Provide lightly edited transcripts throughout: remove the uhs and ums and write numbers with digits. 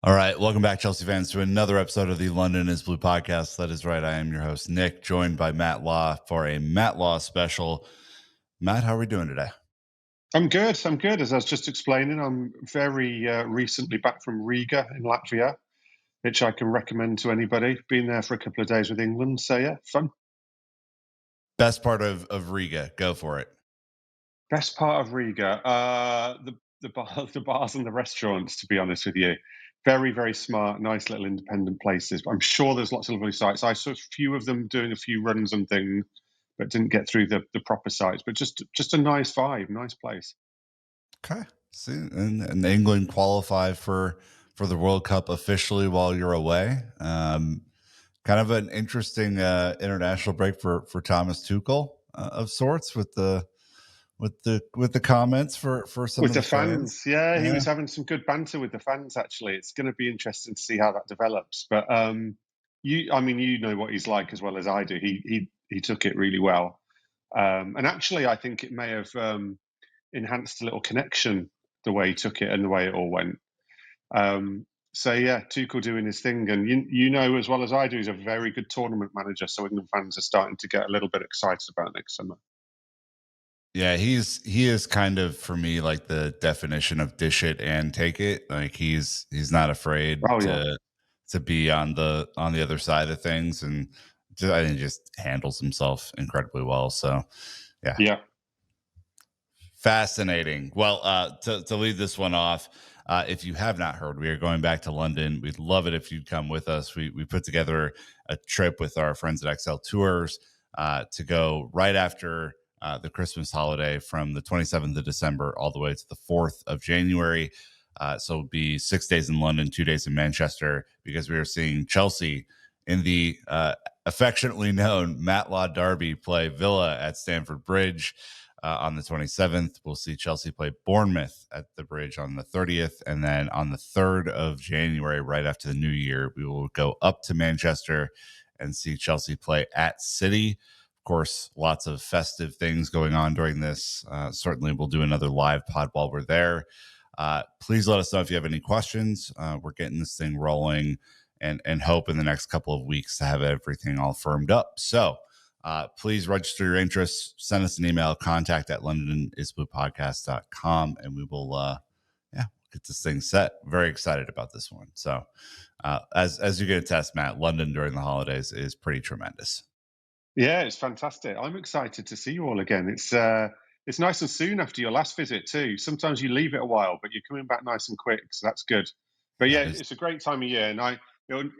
All right, welcome back, Chelsea fans, to another episode of the London is Blue podcast. That is right. I am your host, Nick, joined by Matt Law for a Matt Law special. Matt, how are we doing today? I'm good. I'm good. As I was just explaining, I'm very recently back from Riga in Latvia, which I can recommend to anybody. Been there for a couple of days with England. So, yeah, fun. Best part of Riga. Go for it. Best part of Riga, the bars and the restaurants, to be honest with you. Very, very smart, nice little independent places. I'm sure there's lots of lovely sites. I saw a few of them doing a few runs and things, but didn't get through the proper sites. But just a nice vibe, nice place. Okay. See, and England qualify for the World Cup officially while you're away. Kind of an interesting international break for Thomas Tuchel of sorts with the comments for some With of the the fans. fans, yeah, he Yeah. was having some good banter with the fans. Actually, it's going to be interesting to see how that develops. But I mean, you know what he's like as well as I do. He took it really well, and actually, I think it may have enhanced a little connection the way he took it and the way it all went. So yeah, Tuchel doing his thing, and you know as well as I do, he's a very good tournament manager. So England fans are starting to get a little bit excited about next summer. Yeah, he is kind of for me like the definition of dish it and take it. Like he's not afraid Oh yeah, to be on the other side of things, and I think just handles himself incredibly well. So yeah, yeah. fascinating. Well, to lead this one off, if you have not heard, we are going back to London. We'd love it if you'd come with us. We put together a trip with our friends at XL Tours to go right after the Christmas holiday from the 27th of December all the way to the 4th of January. So it'll be 6 days in London, 2 days in Manchester, because we are seeing Chelsea in the affectionately known Matlaw Derby play Villa at Stamford Bridge on the 27th. We'll see Chelsea play Bournemouth at the Bridge on the 30th. And then on the 3rd of January, right after the new year, we will go up to Manchester and see Chelsea play at City. Of course, lots of festive things going on during this. Certainly, we'll do another live pod while we're there. Please let us know if you have any questions. We're getting this thing rolling and hope in the next couple of weeks to have everything all firmed up. So please register your interest. Send us an email, contact at londonisbluepodcast.com, and we will get this thing set. Very excited about this one. So as you get a test, Matt, London during the holidays is pretty tremendous. Yeah, it's fantastic. I'm excited to see you all again. It's nice and soon after your last visit too. Sometimes you leave it a while, but you're coming back nice and quick, so that's good. But yeah, That is it's a great time of year, and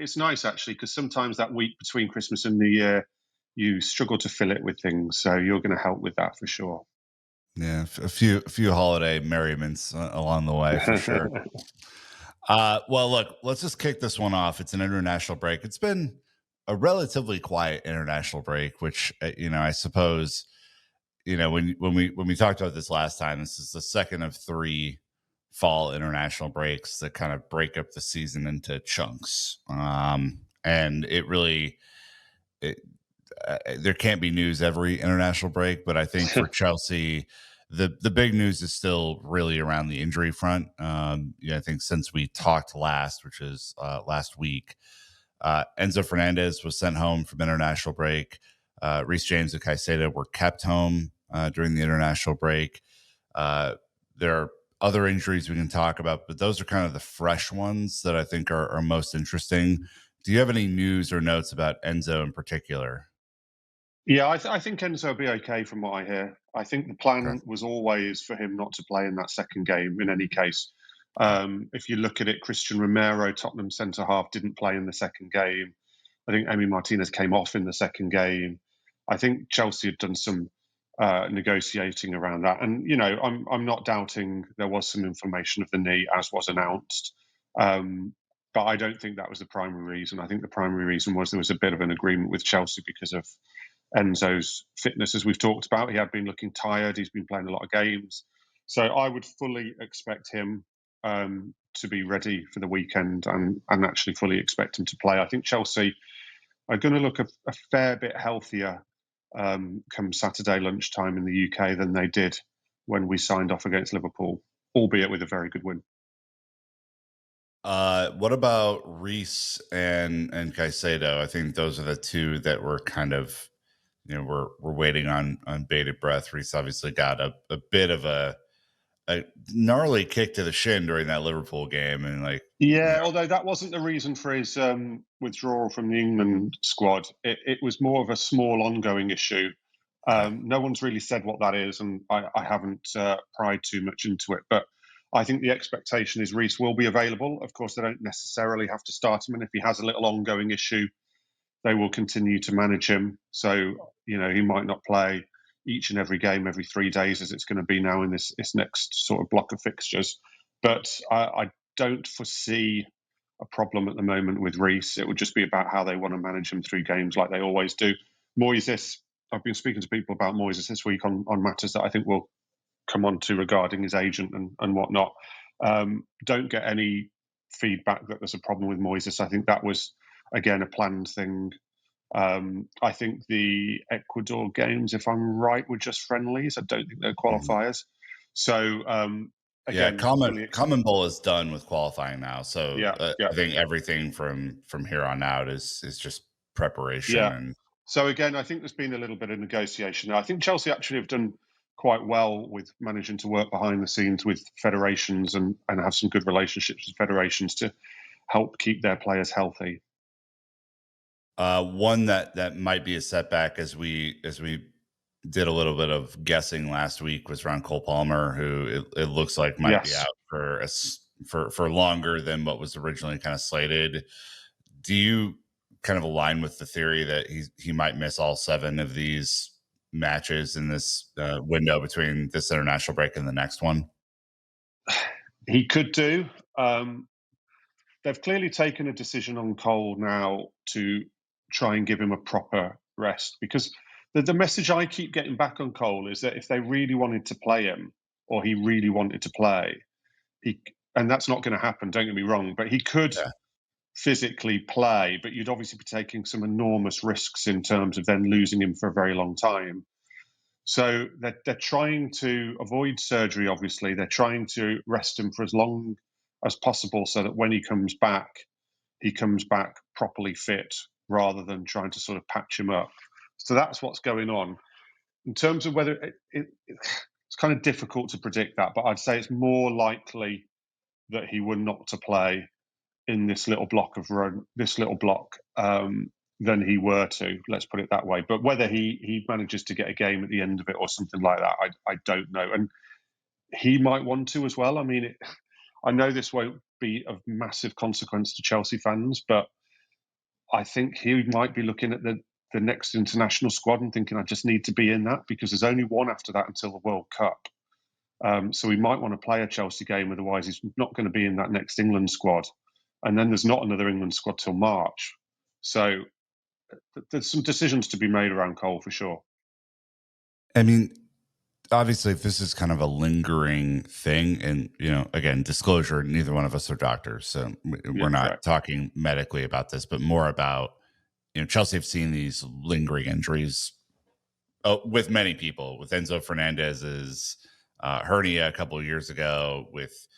it's nice actually because sometimes that week between Christmas and New Year, you struggle to fill it with things. So you're going to help with that for sure. yeah, a few holiday merriments along the way for sure. Well, look, let's just kick this one off. It's an international break. It's been a relatively quiet international break, which I suppose when we talked about this last time, this is the second of three fall international breaks that kind of break up the season into chunks. And it really, it, there can't be news every international break, but I think for Chelsea, the big news is still really around the injury front. I think since we talked last, which is last week, Enzo Fernandez was sent home from international break. Reece James and Caicedo were kept home during the international break. There are other injuries we can talk about, but those are kind of the fresh ones that I think are most interesting. Do you have any news or notes about Enzo in particular? Yeah, I think Enzo will be okay from what I hear. I think the Okay. plan was always for him not to play in that second game in any case. Yeah. If you look at it, Christian Romero, Tottenham centre half, didn't play in the second game. I think Emi Martinez came off in the second game. I think Chelsea had done some negotiating around that, and I'm not doubting there was some inflammation of the knee as was announced, but I don't think that was the primary reason. I think the primary reason was there was a bit of an agreement with Chelsea because of Enzo's fitness, as we've talked about. He had been looking tired. He's been playing a lot of games. So I would fully expect him to be ready for the weekend and actually fully expect him to play. I think Chelsea are going to look a fair bit healthier come Saturday lunchtime in the UK than they did when we signed off against Liverpool, albeit with a very good win. What about Reese and Caicedo? I think those are the two that were kind of, we're waiting on bated breath. Reese obviously got a bit of a gnarly kick to the shin during that Liverpool game, and like, Yeah, although that wasn't the reason for his withdrawal from the England squad. It was more of a small ongoing issue. okay. No one's really said what that is, and I haven't pried too much into it. But I think the expectation is Reece will be available. Of course, they don't necessarily have to start him, and if he has a little ongoing issue, they will continue to manage him. So, he might not play each and every game every 3 days as it's going to be now in this next sort of block of fixtures. But I don't foresee a problem at the moment with Reece. It would just be about how they want to manage him through games like they always do. Moises, I've been speaking to people about Moises this week on matters that I think we'll come on to regarding his agent and whatnot. Don't get any feedback that there's a problem with Moises. I think that was, again, a planned thing. I think the Ecuador games, if I'm right, were just friendlies. I don't think they're Mhm. qualifiers. So, Yeah, again, common fully, common bowl is done with qualifying now, so yeah, yeah, I think everything from here on out is just preparation yeah. and So again, I think there's been a little bit of negotiation. I think Chelsea actually have done quite well with managing to work behind the scenes with federations and have some good relationships with federations to help keep their players healthy. one that might be a setback as we did a little bit of guessing last week was around Cole Palmer, who it looks like might be Yes. out for longer than what was originally kind of slated. Do you kind of align with the theory that he might miss all seven of these matches in this window between this international break and the next one? He could do. Um, they've clearly taken a decision on Cole now to try and give him a proper rest because the message I keep getting back on Cole is that if they really wanted to play him or he really wanted to play, he and that's not going to happen. Don't get me wrong, but he could Yeah. physically play, but you'd obviously be taking some enormous risks in terms of then losing him for a very long time. So they're trying to avoid surgery, obviously. They're trying to rest him for as long as possible so that when he comes back properly fit rather than trying to sort of patch him up. So that's what's going on. In terms of whether it's kind of difficult to predict that, but I'd say it's more likely that he were not to play in this little block of run, this little block, than he were to. Let's put it that way. But whether he manages to get a game at the end of it or something like that, I don't know. And he might want to as well. I mean, I know this won't be of massive consequence to Chelsea fans, but I think he might be looking at the next international squad and thinking, I just need to be in that because there's only one after that until the World Cup. So he might want to play a Chelsea game, otherwise he's not going to be in that next England squad. And then there's not another England squad till March. So there's some decisions to be made around Cole for sure. I mean, obviously, if this is kind of a lingering thing, and again, disclosure, neither one of us are doctors, so Yeah, we're not correct. talking medically about this, but more about Chelsea have seen these lingering injuries with many people, with Enzo Fernandez's hernia a couple of years ago, with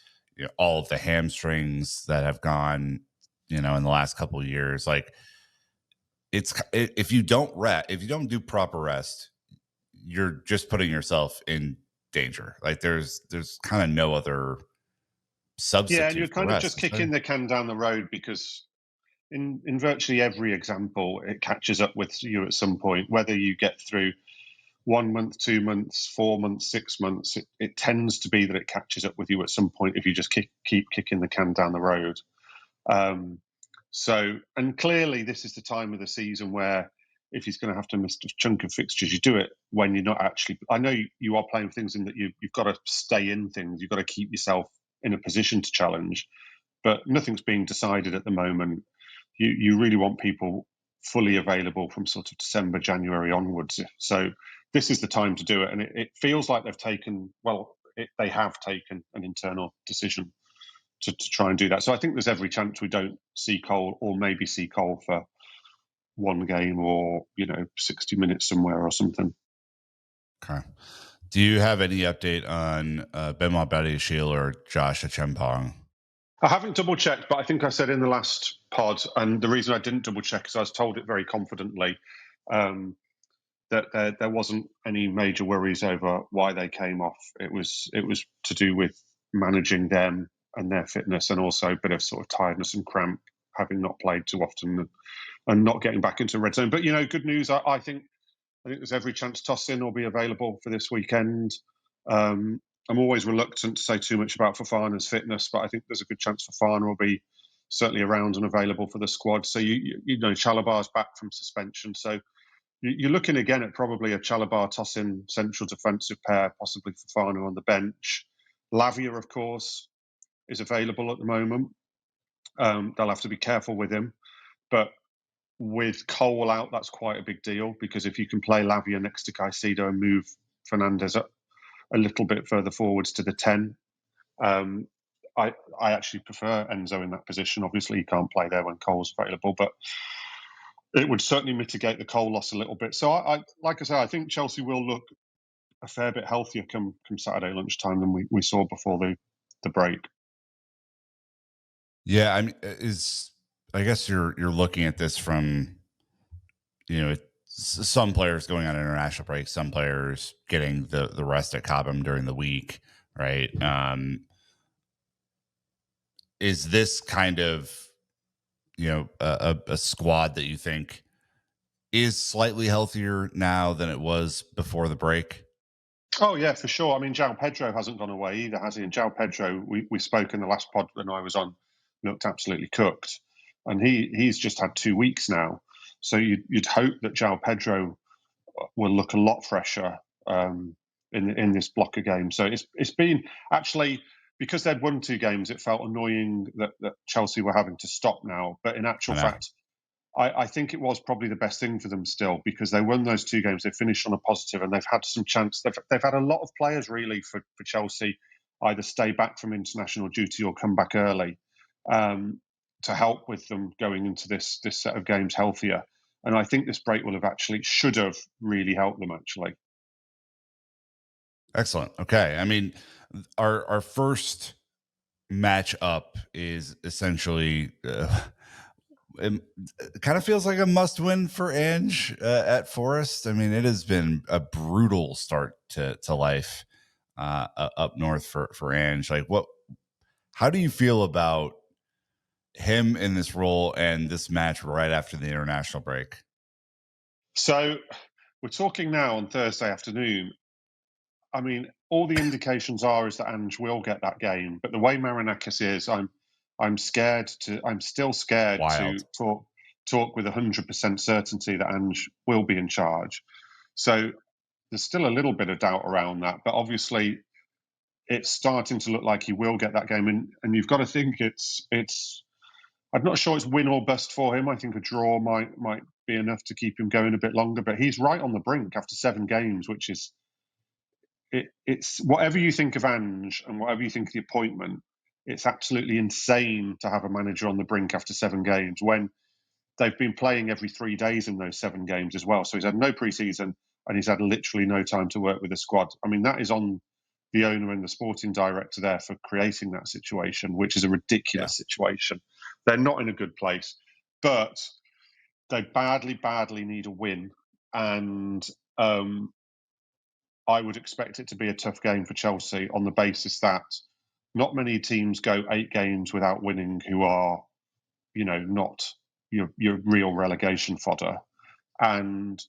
all of the hamstrings that have gone, in the last couple of years. Like if you if you don't do proper rest, you're just putting yourself in danger. Like there's kind of no other Yeah, and you're substitute for kind of rest, just is there? kicking the can down the road because in virtually every example, it catches up with you at some point. Whether you get through 1 month, 2 months, 4 months, 6 months, it tends to be that it catches up with you at some point if you just keep kicking the can down the road. Um, and clearly, this is the time of the season where if he's going to have to miss a chunk of fixtures, you do it when you're not actually. I know you are playing things in that you've got to stay in things. You've got to keep yourself in a position to challenge, but nothing's being decided at the moment. You really want people fully available from sort of December, January onwards. So this is the time to do it, and it feels like they've taken they have taken an internal decision to try and do that. So I think there's every chance we don't see Cole, or maybe see Cole for one game or 60 minutes somewhere or something. Okay. Do you have any update on Benoit Badiashile or Josh Achempong? I haven't double checked, but I think I said in the last pod, and the reason I didn't double check is I was told it very confidently, that there wasn't any major worries over why they came off. It was to do with managing them and their fitness, and also a bit of sort of tiredness and cramp, having not played too often and not getting back into red zone. But good news. I think there's every chance Tosin will be available for this weekend. I'm always reluctant to say too much about Fofana's fitness, but I think there's a good chance Fofana will be certainly around and available for the squad. So Chalabar's back from suspension, so you're looking again at probably a Chalabar Tosin central defensive pair, possibly Fofana on the bench. Lavia, of course, is available at the moment. They'll have to be careful with him, but with Cole out, that's quite a big deal, because if you can play Lavia next to Caicedo and move Fernandez up a little bit further forwards to the 10, I actually prefer Enzo in that position. Obviously, he can't play there when Cole's available, but it would certainly mitigate the Cole loss a little bit. So, like I said, I think Chelsea will look a fair bit healthier come Saturday lunchtime than we saw before the break. Yeah, I mean, I guess you're looking at this from, some players going on international break, some players getting the rest at Cobham during the week, right? Is this kind of a squad that you think is slightly healthier now than it was before the break? Oh yeah, for sure. I mean, João Pedro hasn't gone away either, has he? And João Pedro, we spoke in the last pod when I was on, looked absolutely cooked, and he's just had 2 weeks now. So you'd hope that João Pedro will look a lot fresher in this block of games. So it's been actually, because they'd won 2 games, it felt annoying that Chelsea were having to stop now. But in actual fact, I think it was probably the best thing for them still, because they won those 2 games. They finished on a positive, and they've had some chance. They've had a lot of players really for Chelsea either stay back from international duty or come back early, to help with them going into this set of games healthier. And I think this break should have really helped them actually. Excellent. Okay. I mean, our first match up is essentially it kind of feels like a must win for Ange at Forest. I mean, it has been a brutal start to life up north for Ange. Like, how do you feel about him in this role and this match right after the international break? So we're talking now on Thursday afternoon. I mean, all the indications is that Ange will get that game, but the way Marinakis is, I'm still scared Wild. to talk with 100% certainty that Ange will be in charge. So there's still a little bit of doubt around that, but obviously it's starting to look like he will get that game, and you've got to think it's. I'm not sure it's win or bust for him. I think a draw might be enough to keep him going a bit longer, but he's right on the brink after 7 games, which is. It's whatever you think of Ange and whatever you think of the appointment, it's absolutely insane to have a manager on the brink after 7 games when they've been playing every 3 days in those 7 games as well. So he's had no preseason and he's had literally no time to work with the squad. I mean, that is on the owner and the sporting director there for creating that situation, which is a ridiculous situation. They're not in a good place, but they badly need a win. And I would expect it to be a tough game for Chelsea on the basis that not many teams go 8 games without winning who are, not your real relegation fodder. And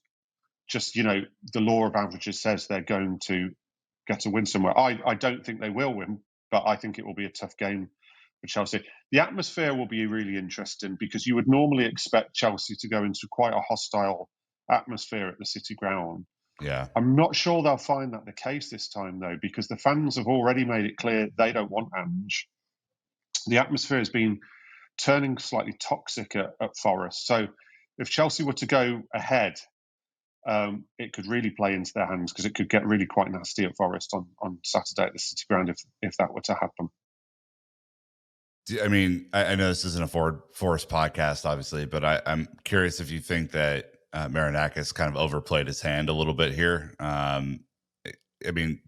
just, the law of averages says they're going to get a win somewhere. I don't think they will win, but I think it will be a tough game for Chelsea. The atmosphere will be really interesting because you would normally expect Chelsea to go into quite a hostile atmosphere at the City ground. Yeah. I'm not sure they'll find that the case this time, though, because the fans have already made it clear they don't want Ange. The atmosphere has been turning slightly toxic at Forest. So if Chelsea were to go ahead, it could really play into their hands because it could get really quite nasty at Forest on Saturday at the City ground if that were to happen. I mean, I know this isn't a Forest podcast, obviously, but I'm curious if you think that Marinakis kind of overplayed his hand a little bit here. I mean,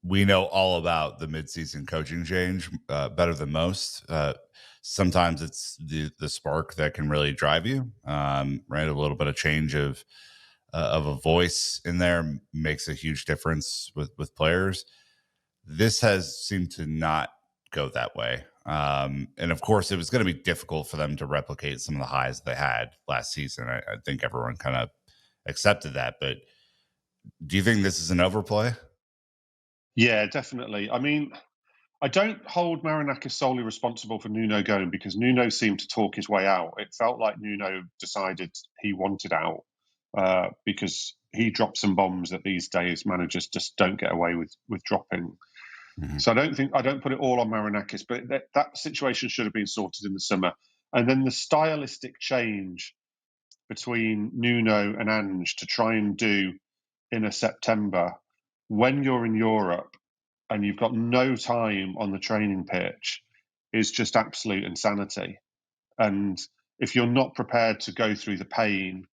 We know all about the midseason coaching change better than most. Sometimes it's the spark that can really drive you. Right, a little bit of change of a voice in there makes a huge difference with players. This has seemed to not go that way. And of course, it was going to be difficult for them to replicate some of the highs they had last season. I think everyone kind of accepted that. But do you think this is an overplay? Yeah, definitely. I mean, I don't hold Marinakis solely responsible for Nuno going because Nuno seemed to talk his way out. It felt like Nuno decided he wanted out because he dropped some bombs that these days managers just don't get away with dropping. Mhm. So I don't put it all on Marinakis, but that situation should have been sorted in the summer. And then the stylistic change between Nuno and Ange to try and do in a September when you're in Europe and you've got no time on the training pitch is just absolute insanity. And if you're not prepared to go through the pain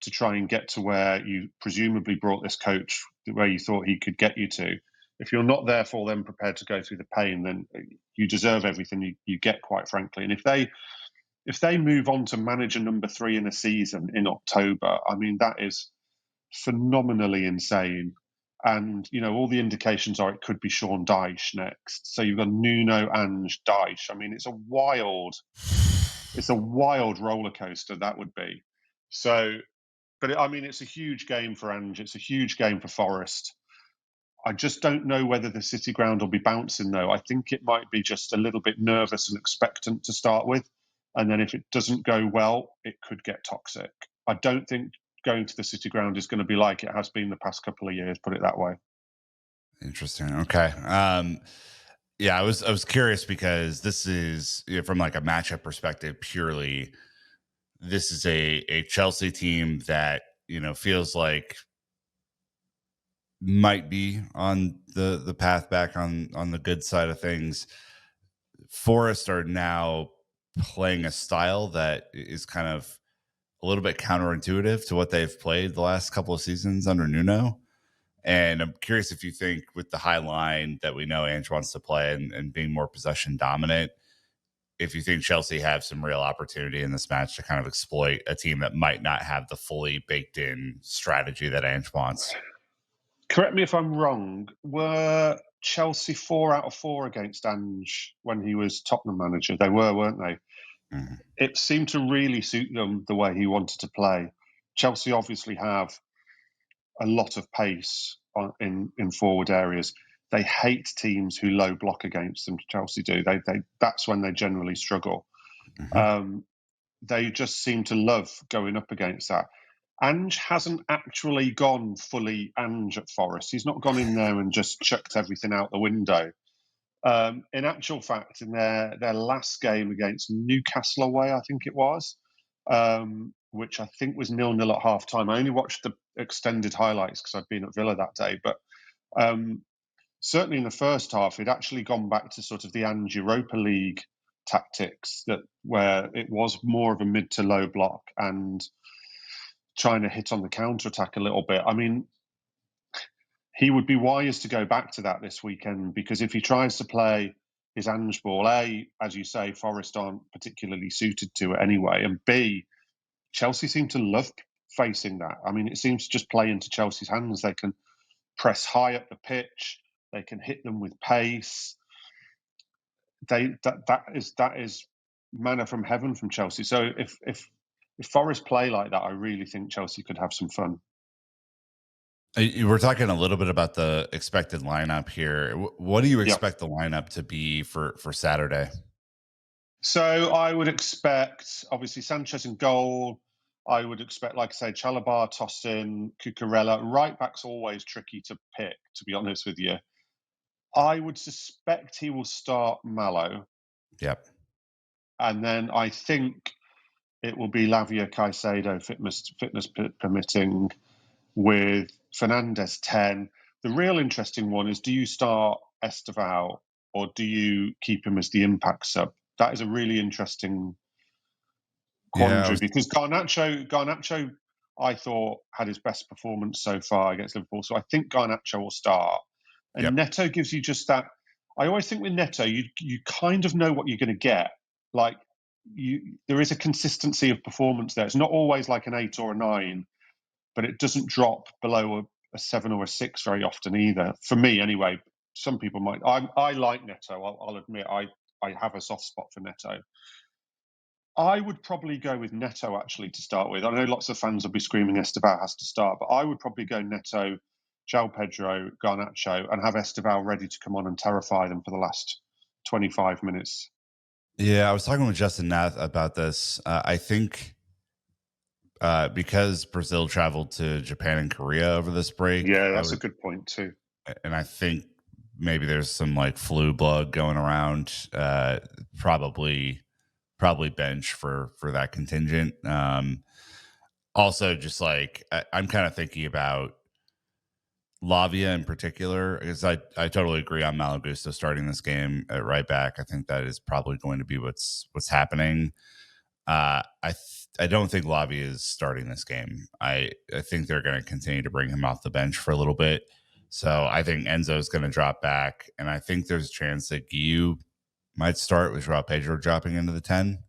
to try and get to where you presumably brought this coach where you thought he could get you to, if you're not therefore then prepared to go through the pain, then you deserve everything you get, quite frankly. And if they move on to manager number 3 in a season in October, I mean that is phenomenally insane. And all the indications are it could be Sean Dyche next. So you've got Nuno, Ange, Dyche. I mean, it's a wild roller coaster that would be. So, but I mean, it's a huge game for Ange. It's a huge game for Forest. I just don't know whether the City ground will be bouncing though. I think it might be just a little bit nervous and expectant to start with, and then if it doesn't go well, it could get toxic. I don't think going to the City ground is going to be like it has been the past couple of years. Put it that way. Interesting. Okay. Yeah, I was curious because this is, from like a matchup perspective purely. This is a Chelsea team that feels like might be on the path back on the good side of things. Forest are now playing a style that is kind of a little bit counterintuitive to what they've played the last couple of seasons under Nuno. And I'm curious if you think with the high line that we know Ange wants to play and being more possession dominant, if you think Chelsea have some real opportunity in this match to kind of exploit a team that might not have the fully baked in strategy that Ange wants. Correct me if I'm wrong. Were Chelsea 4 out of 4 against Ange when he was Tottenham manager? They were, weren't they? Mhm. It seemed to really suit them the way he wanted to play. Chelsea obviously have a lot of pace in forward areas. They hate teams who low block against them. Chelsea do. They that's when they generally struggle. Mhm. Um, they just seem to love going up against that. Ange hasn't actually gone fully Ange at Forest. He's not gone in there and just chucked everything out the window. In actual fact, in their last game against Newcastle away, I think it was, which I think was 0-0 at half time. I only watched the extended highlights because I'd been at Villa that day. But um, certainly in the first half, he'd actually gone back to sort of the Ange Europa League tactics where it was more of a mid to low block and trying to hit on the counter attack a little bit. I mean, he would be wise to go back to that this weekend because if he tries to play his Ange ball, A, as you say, Forest aren't particularly suited to it anyway, and B, Chelsea seem to love facing that. I mean, it seems to just play into Chelsea's hands. They can press high up the pitch, they can hit them with pace. That is manna from heaven from Chelsea. So if Forest play like that, I really think Chelsea could have some fun. We're talking a little bit about the expected lineup here. What do you Yeah. expect the lineup to be for Saturday? So I would expect, obviously, Sanchez in goal. I would expect, like I say, Chalabar, Tosin, Cucurella. Right back's always tricky to pick, to be honest with you. I would suspect he will start Mallow. Yep. And then I think it will be Lavia Caicedo, fitness permitting, with Fernandez 10. The real interesting one is, do you start Estevao or do you keep him as the impact sub? That is a really interesting Yeah. quandary because Garnacho, I thought had his best performance so far against Liverpool. So I think Garnacho will start. Yep. And Neto gives you just that. I always think with Neto, you kind of know what you're going to get. Like there is a consistency of performance there. It's not always like an 8 or a 9, but it doesn't drop below a 7 or a 6 very often either. For me, anyway. Some people might. I like Neto. I'll admit I have a soft spot for Neto. I would probably go with Neto actually to start with. I know lots of fans will be screaming Estevao has to start, but I would probably go Neto, João Pedro, Garnacho, and have Estevao ready to come on and terrify them for the last 25 minutes. Yeah, I was talking with Justin Nath about this. I think because Brazil traveled to Japan and Korea over this break, Yeah, I that's a would, good point too. and I think maybe there's some like flu bug going around. Probably bench for that contingent. Also, just like I'm kind of thinking about Lavia in particular, because I totally agree on Malagusto starting this game at right back. I think that is probably going to be what's happening. I don't think Lavia is starting this game. I think they're going to continue to bring him off the bench for a little bit. So I think Enzo's going to drop back, and I think there's a chance that Guiu might start with Joao Pedro dropping into the 10.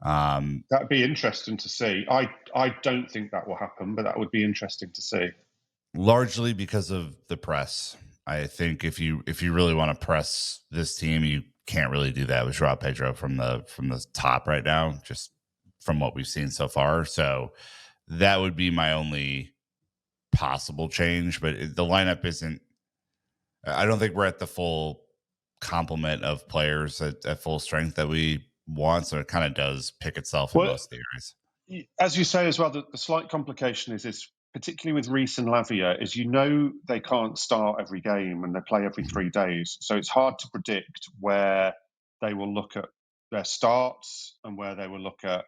That'd be interesting to see. I don't think that will happen, but that would be interesting to see. Largely because of the press. I think if you really want to press this team, you can't really do that with Joao Pedro from the top right now, just from what we've seen so far. So that would be my only possible change. But the lineup isn't. I don't think we're at the full complement of players at full strength that we want. So it kind of does pick itself in Well, most theories. as you say as well, the slight complication is particularly with Reece and Lavia, is they can't start every game and they play every Mhm. 3 days. So it's hard to predict where they will look at their starts and where they will look at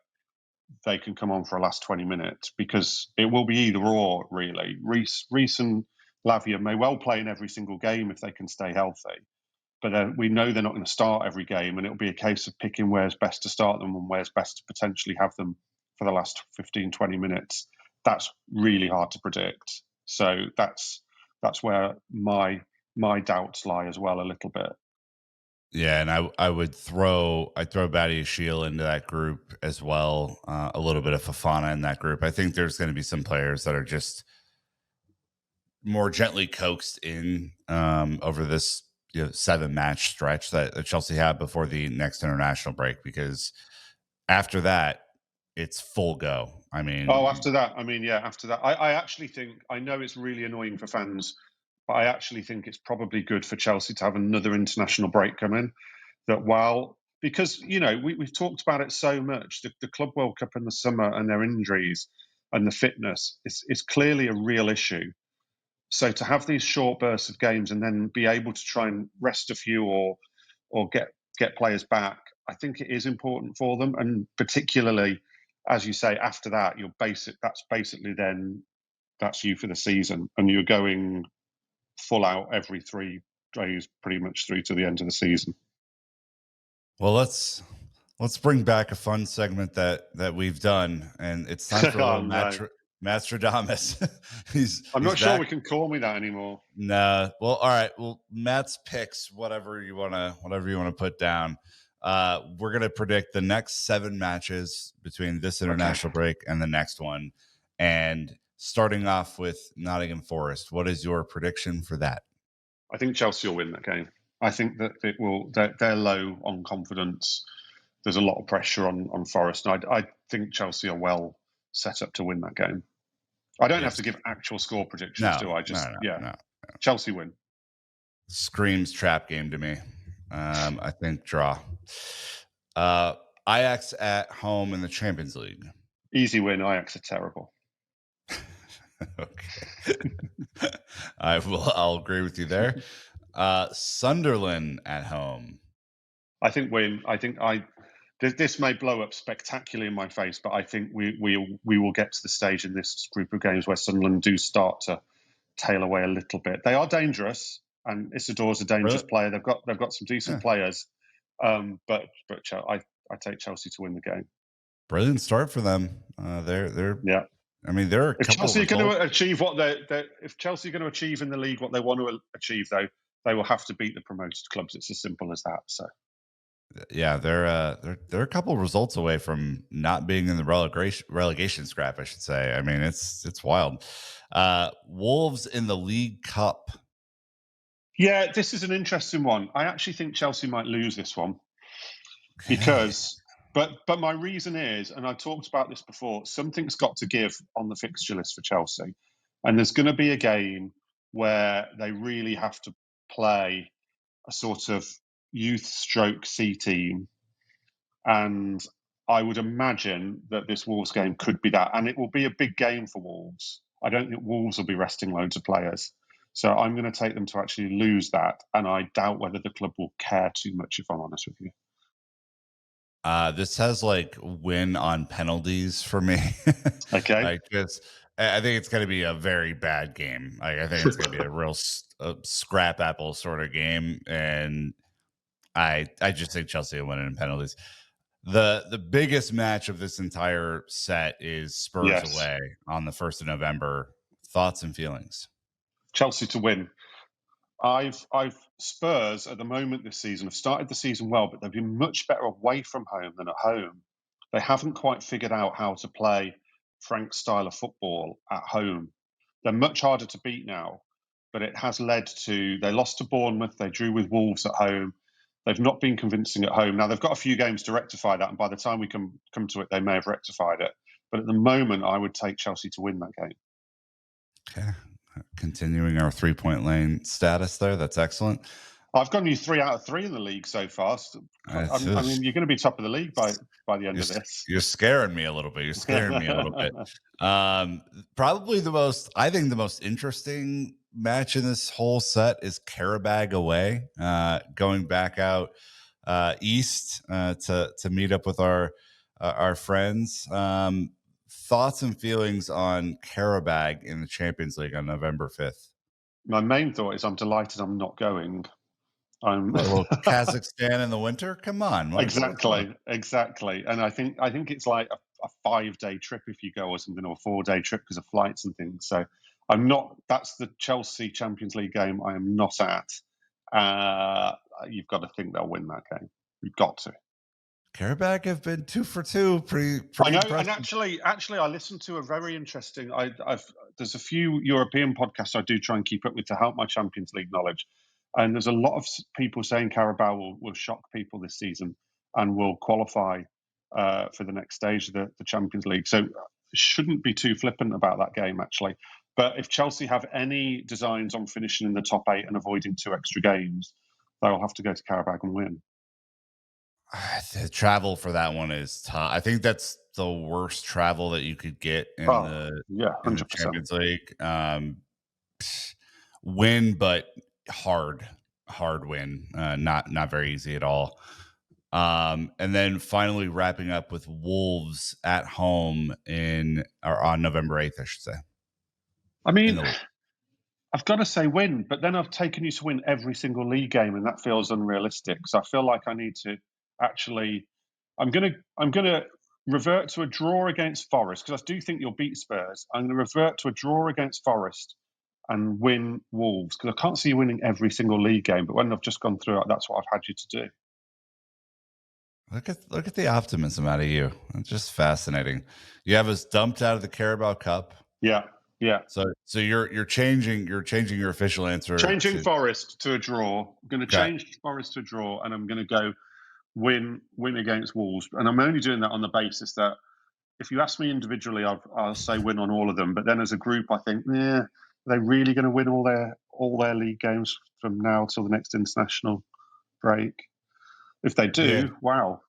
they can come on for a last 20 minutes, because it will be either or, really. Reece and Lavia may well play in every single game if they can stay healthy. But we know they're not going to start every game, and it'll be a case of picking where's best to start them and where's best to potentially have them for the last 15, 20 minutes. That's really hard to predict. So that's where my doubts lie as well a little bit. Yeah, and I'd throw Batty Shield into that group as well. A little bit of Fafana in that group. I think there's going to be some players that are just more gently coaxed in over this 7 match stretch that Chelsea had before the next international break, because after that it's full go. I Oh, mean, after that, I mean, yeah, after that, I actually think, I know it's really annoying for fans, but I actually think it's probably good for Chelsea to have another international break come in. That while, because we've talked about it so much, the Club World Cup in the summer and their injuries and the fitness is clearly a real issue. So to have these short bursts of games and then be able to try and rest a few or get players back, I think it is important for them. And particularly, as you say, after that, that's basically then that's you for the season, and you're going full out every 3 days, pretty much through to the end of the season. well, let's bring back a fun segment that we've done, and it's time for a Oh little no, Mastradamus. I'm He's not sure back. we can call me that anymore. Nah. Well, all right. Well, Matt's picks, whatever you wanna put down. We're gonna predict the next 7 matches between this Okay. international break and the next one. And starting off with Nottingham Forest, what is your prediction for that? I think Chelsea will win that game. I think that it will. They're low on confidence. There's a lot of pressure on Forest, and I think Chelsea are well set up to win that game. I don't have Yes. to give actual score predictions, No, do I? no, Just, no, yeah, no. Chelsea win. Screams trap game to me. I think draw. Uh, Ajax at home in the Champions League. Easy win. Ajax are terrible. Okay. I'll agree with you there. Sunderland at home. I think win. I think I. This may blow up spectacularly in my face, but I think we will get to the stage in this group of games where Sunderland do start to tail away a little bit. They are dangerous, and Isidore's a dangerous Really? player. They've got some decent Yeah. players, but I take Chelsea to win the game. Brilliant start for them. They're Yeah. I mean, there are a If couple Chelsea are going results. to achieve if Chelsea are going to achieve in the league what they want to achieve, though, they will have to beat the promoted clubs. It's as simple as that. So Yeah, they're a couple results away from not being in the relegation scrap, I should say. I mean, it's wild. Wolves in the League Cup. yeah, this is an interesting one. I actually think Chelsea might lose this one Okay. because, but my reason is, and I talked about this before, something's got to give on the fixture list for Chelsea, and there's going to be a game where they really have to play a sort of youth stroke C team. And I would imagine that this Wolves game could be that. And it will be a big game for Wolves. I don't think Wolves will be resting loads of players. So I'm going to take them to actually lose that. And I doubt whether the club will care too much, if I'm honest with you. This has like win on penalties for me. Okay. Like this, I think it's going to be a very bad game. Like I think it's going to be a real scrap apple sort of game, and I just think Chelsea will win it in penalties. The biggest match of this entire set is Spurs Yes. away on the 1st of November. Thoughts and feelings? Chelsea to win. I've Spurs at the moment this season have started the season well, but they've been much better away from home than at home. They haven't quite figured out how to play Frank's style of football at home. They're much harder to beat now, but it has led to they lost to Bournemouth, they drew with Wolves at home. They've not been convincing at home. Now they've got a few games to rectify that, and by the time we come to it, they may have rectified it. But at the moment, I would take Chelsea to win that game. Okay. Continuing our 3-point lane status there. That's excellent. I've gone you 3 out of 3 in the league so far. It's I just, mean, you're going to be top of the league by the end you're, of this. you're scaring me a little bit. You're scaring me a little bit. Probably I think the most interesting match in this whole set is Karabag away, going back out east to meet up with our friends. Thoughts and feelings on Karabag in the Champions League on November 5th. My main thought is I'm delighted I'm not going. I'm What, a little Kazakhstan in the winter? Come on, what's wrong? exactly, and I think it's like a 5-day trip if you go or something, or a 4-day trip because of flights and things. So I'm not. That's the Chelsea Champions League game I am not at. You've got to think they'll win that game. You've got to. Karabag have been 2 for 2, I pretty know, and impressive. actually, I listened to a very interesting. I've there's a few European podcasts I do try and keep up with to help my Champions League knowledge, and there's a lot of people saying Carabao will shock people this season and will qualify for the next stage of the Champions League. So shouldn't be too flippant about that game actually. But if Chelsea have any designs on finishing in the top 8 and avoiding 2 extra games, they'll have to go to Carabao and win. The travel for that one is tough. I think that's the worst travel that you could get Oh yeah, in the 100%. Champions League. Win, but hard win. Not very easy at all. And then finally wrapping up with Wolves at home or on November 8th, I should say. I In mean, the I've got to say win, but then I've taken you to win every single league game, and that feels unrealistic. So I feel like I need to actually. I'm gonna revert to a draw against Forest because I do think you'll beat Spurs. I'm going to revert to a draw against Forest and win Wolves because I can't see you winning every single league game. But when I've just gone through it, that's what I've had you to do. Look at the optimism out of you. It's just fascinating. You have us dumped out of the Carabao Cup. Yeah, yeah. So you're changing your official answer Changing to Forest to a draw. I'm going to okay. change Forest to a draw, and I'm going to go win against Wolves. And I'm only doing that on the basis that if you ask me individually, I'll say win on all of them. But then as a group, I think, yeah, are they really going to win all their league games from now till the next international break? If they Yeah. do, wow.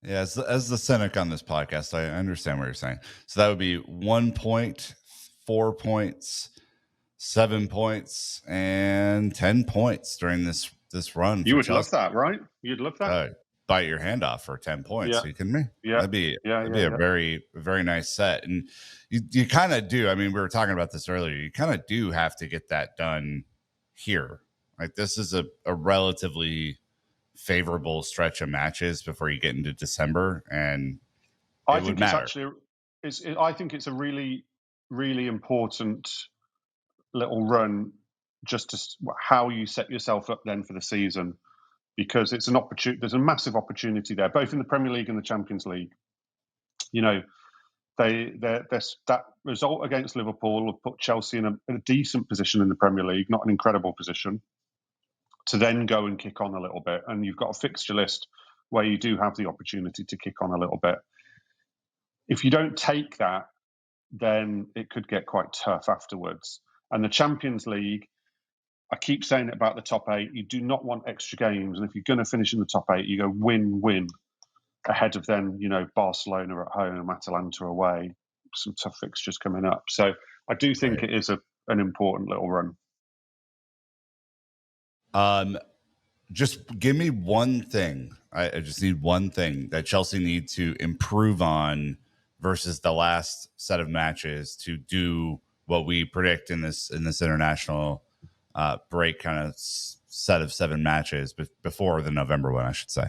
Yeah, as the cynic on this podcast, I understand what you're saying. So that would be 1 point, 4 points, 7 points, and 10 points during this run You for would love Chelsea. that, right? You'd love that. Bite your hand off for 10 points. Yeah, Are you kidding me? yeah, That'd be yeah, that'd yeah, be a yeah. very nice set. And you kind of do. I mean, we were talking about this earlier. You kind of do have to get that done here. Like this is a relatively favorable stretch of matches before you get into December, and I it would think it's matter. actually, I think it's a really, really important little run just how you set yourself up then for the season, because it's an opportunity. There's a massive opportunity there, both in the Premier League and the Champions League. You know, that result against Liverpool have put Chelsea in a decent position in the Premier League, not an incredible position, to then go and kick on a little bit. And you've got a fixture list where you do have the opportunity to kick on a little bit. If you don't take that, then it could get quite tough afterwards. And the Champions League, I keep saying it about the top 8, you do not want extra games. And if you're going to finish in the top 8, you go win ahead of then, Barcelona at home, Atalanta away, some tough fixtures coming up. So I do think Right. it is an important little run. Just give me one thing. I just need one thing that Chelsea need to improve on versus the last set of matches to do what we predict in this international break kind of set of 7 matches before the November one, I should say.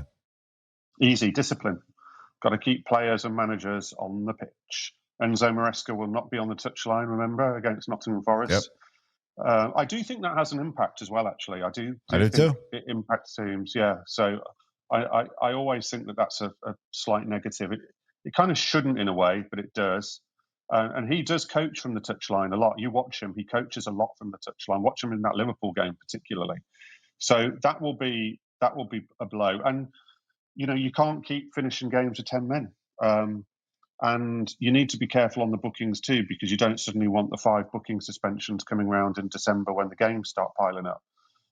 Easy discipline. Got to keep players and managers on the pitch. Enzo Maresca will not be on the touchline, remember, against Nottingham Forest. Yep. I do think that has an impact as well, actually. I do think too. It impacts teams, yeah. So I always think that that's a slight negative. It kind of shouldn't in a way, but it does. And he does coach from the touchline a lot. You watch him; he coaches a lot from the touchline. Watch him in that Liverpool game, particularly. So that will be a blow. And you can't keep finishing games with 10 men. And you need to be careful on the bookings too, because you don't suddenly want the 5 booking suspensions coming around in December when the games start piling up.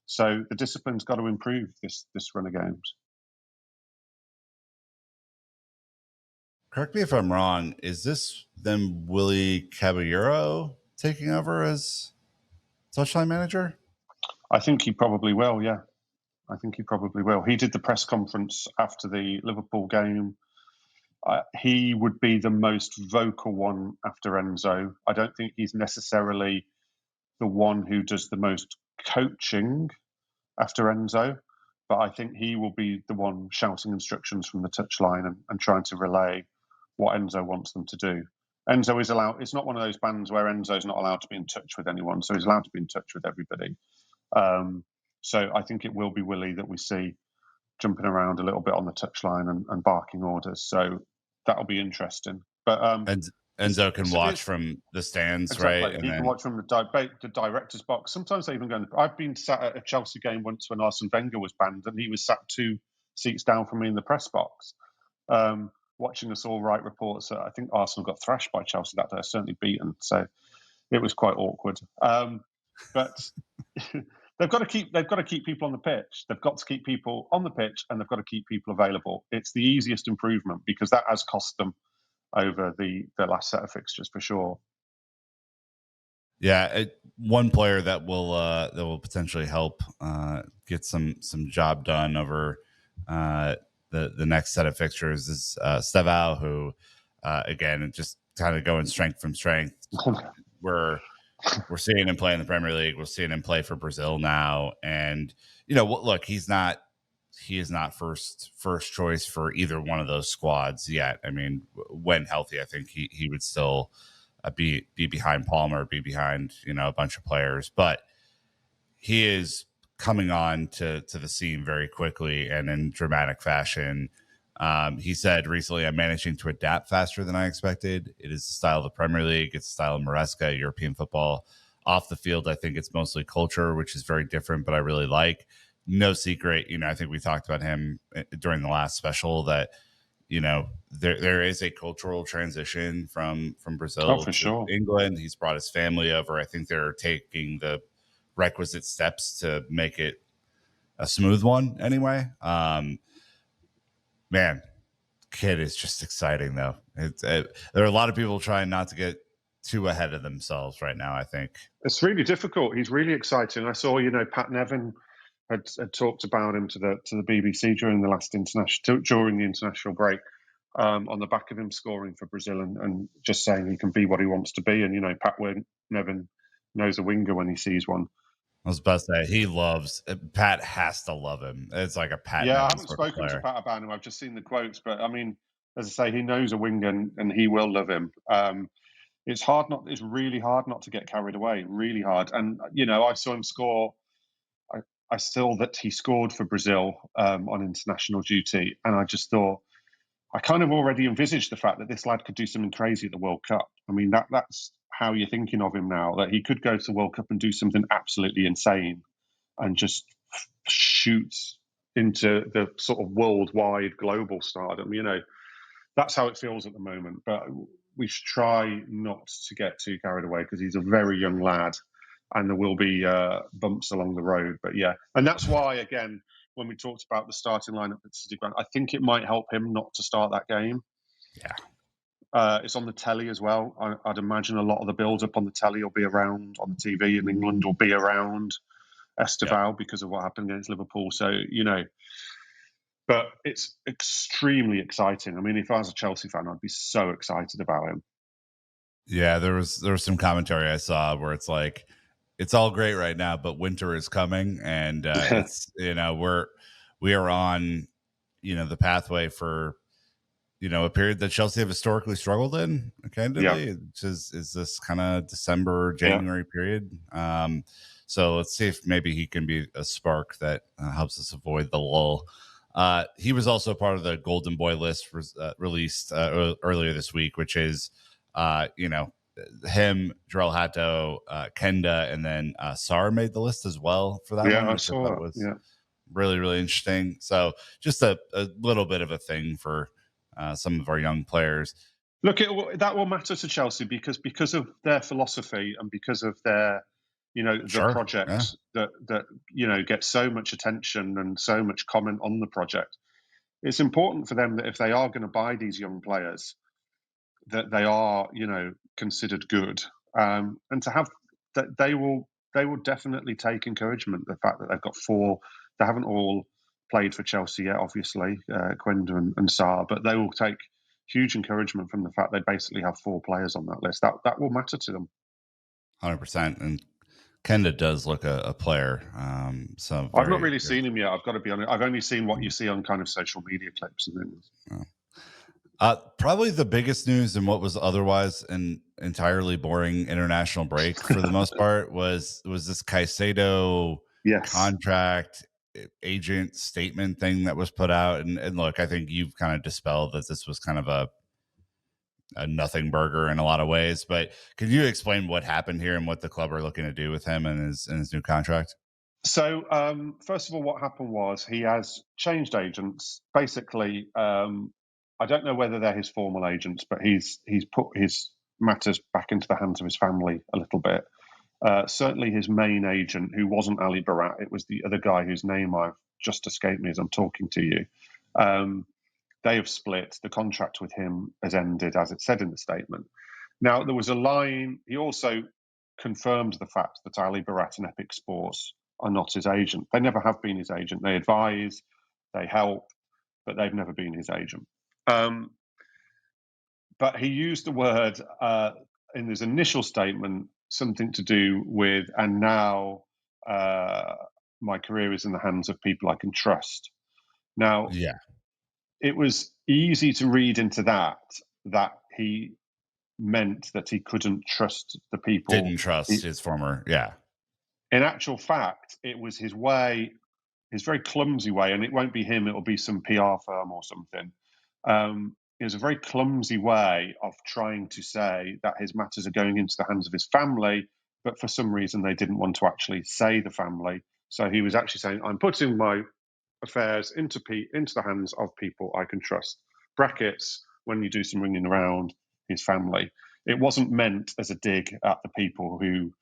So the discipline's got to improve this run of games. Correct me if I'm wrong. Is this then Willie Caballero taking over as touchline manager? I think he probably will, yeah. I think he probably will. He did the press conference after the Liverpool game. He would be the most vocal one after Enzo. I don't think he's necessarily the one who does the most coaching after Enzo, but I think he will be the one shouting instructions from the touchline and trying to relay what Enzo wants them to do. Enzo is allowed. It's not one of those bands where Enzo's not allowed to be in touch with anyone, so he's allowed to be in touch with everybody. So I think it will be Willie that we see jumping around a little bit on the touchline and barking orders. So that'll be interesting. But And Enzo can watch from the stands, exactly. right? And He can then watch from the director's box. Sometimes they even go. I've been sat at a Chelsea game once when Arsene Wenger was banned, and he was sat 2 seats down from me in the press box, watching us all write reports. I think Arsenal got thrashed by Chelsea that day, certainly beaten. So it was quite awkward. But they've got to keep people on the pitch. They've got to keep people on the pitch, and they've got to keep people available. It's the easiest improvement because that has cost them over the last set of fixtures for sure. yeah, one player that will potentially help get some job done over the next set of fixtures is Estevao, who again just kind of going strength from strength. We're seeing him play in the Premier League. We're seeing him play for Brazil now, and look, he is not first choice for either one of those squads yet. I mean, when healthy, I think he would still be behind Palmer, be behind a bunch of players, but he is coming on to the scene very quickly and in dramatic fashion. He said recently, "I'm managing to adapt faster than I expected. It is the style of the Premier League. It's the style of Maresca, European football. Off the field, I think it's mostly culture, which is very different, but I really like. No secret, I think we talked about him during the last special that, there is a cultural transition from Brazil to sure. England. He's brought his family over. I think they're taking the requisite steps to make it a smooth one anyway. Man, kid is just exciting though. There are a lot of people trying not to get too ahead of themselves right now, I think. It's really difficult. He's really exciting. I saw, Pat Nevin had talked about him to the BBC during the international break, on the back of him scoring for Brazil and just saying he can be what he wants to be. And Pat Nevin knows a winger when he sees one. I was about to say he loves Pat. Has to love him. It's like a Pat. Yeah, Nevin I haven't sort of spoken to player. Pat about him. I've just seen the quotes, but I mean, as I say, he knows a winger and he will love him. it's hard not. It's really hard not to get carried away. Really hard. And I saw him score. I, I saw that he scored for Brazil on international duty, and I just thought I kind of already envisaged the fact that this lad could do something crazy at the World Cup. I mean, that's how you're thinking of him now. That he could go to the World Cup and do something absolutely insane and just shoot into the sort of worldwide global stardom. That's how it feels at the moment. But we should try not to get too carried away because he's a very young lad, and there will be bumps along the road. But yeah, and that's why again, when we talked about the starting lineup at City Ground, I think it might help him not to start that game. Yeah. It's on the telly as well. I'd imagine a lot of the build-up on the telly will be around on the TV in England, will be around Estevao because of what happened against Liverpool. So but it's extremely exciting. I mean, if I was a Chelsea fan, I'd be so excited about him. Yeah, there was some commentary I saw where it's like it's all great right now, but winter is coming, and it's we are on the pathway for a period that Chelsea have historically struggled in. Yeah, Candidly, is this kind of December yeah, January period. So let's see if maybe he can be a spark that helps us avoid the lull. He was also part of the Golden Boy list released earlier this week, which is him, Jarell Hatto, Kenda, and then Sar made the list as well for that yeah. one, I which I saw thought that. was Yeah. really, really interesting. So just a little bit of a thing for some of our young players. Look, that will matter to Chelsea because of their philosophy and because of their, the Sure. project Yeah. that gets so much attention and so much comment on the project. It's important for them that if they are going to buy these young players, that they are considered good, and to have that they will definitely take encouragement. The fact that they've got four, they haven't all played for Chelsea yet, obviously, Quenda and Sarr, but they will take huge encouragement from the fact they basically have four players on that list. That will matter to them. 100%. And Kenda does look a player. So I've not very, really very seen him yet. I've got to be honest. I've only seen what you see on kind of social media clips and things. probably the biggest news in what was otherwise an entirely boring international break for the most part was this Caicedo Yes. contract agent statement thing that was put out. And look, I think you've kind of dispelled that this was kind of a nothing burger in a lot of ways. But could you explain what happened here and what the club are looking to do with him and his new contract? So, first of all, what happened was he has changed agents. Basically, I don't know whether they're his formal agents, but he's put his matters back into the hands of his family a little bit. Certainly, his main agent, who wasn't Ali Barat, it was the other guy whose name I've just escaped me as I'm talking to you. They have split. The contract with him has ended, as it said in the statement. Now, there was a line. He also confirmed the fact that Ali Barat and Epic Sports are not his agent. They never have been his agent. They advise, they help, but they've never been his agent. But he used the word in his initial statement, something to do with, and now my career is in the hands of people I can trust. Now, Yeah. it was easy to read into that he meant that he couldn't trust the people. Didn't trust his former. Yeah. In actual fact, it was his way, his very clumsy way, and it won't be him, it'll be some PR firm or something. It was a very clumsy way of trying to say that his matters are going into the hands of his family, but for some reason they didn't want to actually say the family. So he was actually saying, I'm putting my affairs into the hands of people I can trust. Brackets, when you do some ringing around his family. It wasn't meant as a dig at the people who